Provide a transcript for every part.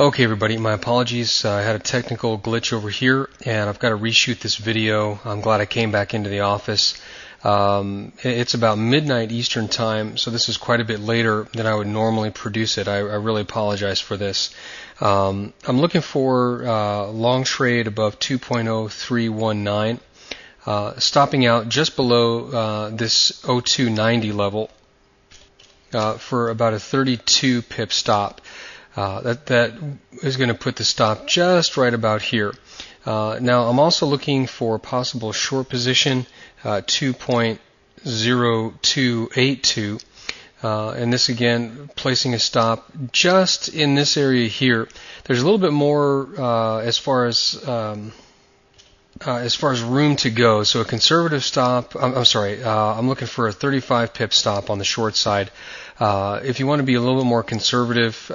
Okay, everybody, my apologies. I had a technical glitch over here, and I've got to reshoot this video. I'm glad I came back into the office. It's about midnight Eastern time, so this is quite a bit later than I would normally produce it. I really apologize for this. I'm looking for long trade above 2.0319, stopping out just below this 0290 level for about a 32 pip stop. That is going to put the stop just right about here. Now I'm also looking for a possible short position, 2.0282, and this again placing a stop just in this area here. There's a little bit more as far as room to go. So a conservative stop. I'm looking for a 35 pip stop on the short side. If you want to be a little bit more conservative,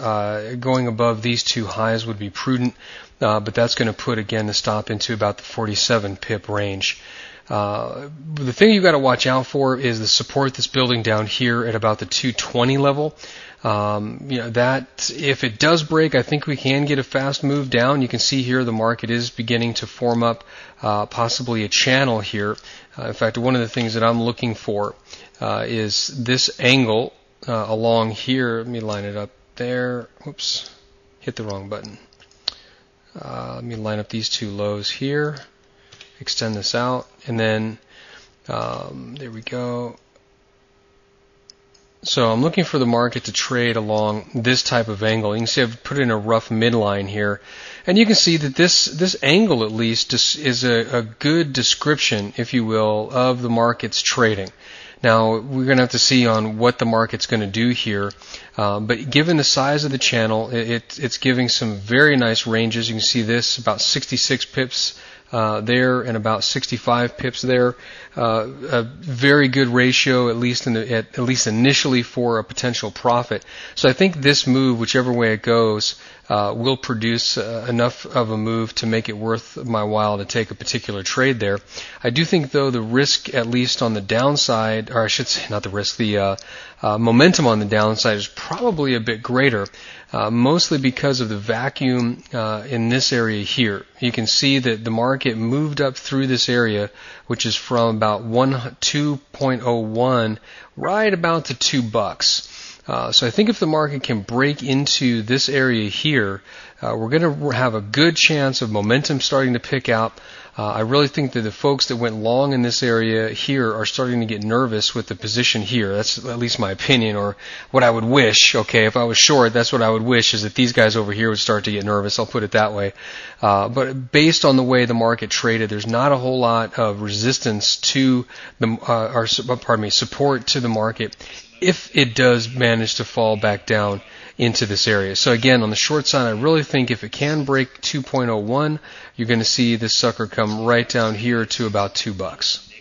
going above these two highs would be prudent, but that's going to put, again, the stop into about the 47 pip range. The thing you've got to watch out for is the support that's building down here at about the 220 level. That if it does break, I think we can get a fast move down. You can see here the market is beginning to form up possibly a channel here. In fact, one of the things that I'm looking for is this angle along here. Let me line it up there. Oops, hit the wrong button. Let me line up these two lows here, extend this out, and then there we go. So I'm looking for the market to trade along this type of angle. You can see I've put in a rough midline here, and you can see that this angle at least is a good description, if you will, of the market's trading. Now we're going to have to see on what the market's going to do here, but given the size of the channel, it's giving some very nice ranges. You can see this about 66 pips there and about 65 pips there. A very good ratio, at least initially, for a potential profit. So I think this move, whichever way it goes, will produce enough of a move to make it worth my while to take a particular trade there. I do think, though, the risk, at least on the downside, or I should say not the risk, the momentum on the downside is probably a bit greater, mostly because of the vacuum in this area here. You can see that the market moved up through this area, which is from about 2.01 right about to $2. So I think if the market can break into this area here, we're going to have a good chance of momentum starting to pick up. I really think that the folks that went long in this area here are starting to get nervous with the position here. That's at least my opinion, or what I would wish. Okay, if I was short, that's what I would wish, is that these guys over here would start to get nervous. I'll put it that way. But based on the way the market traded, there's not a whole lot of resistance to the, support to the market if it does manage to fall back down into this area. So again, on the short side, I really think if it can break 2.01, you're going to see this sucker come right down here to about $2.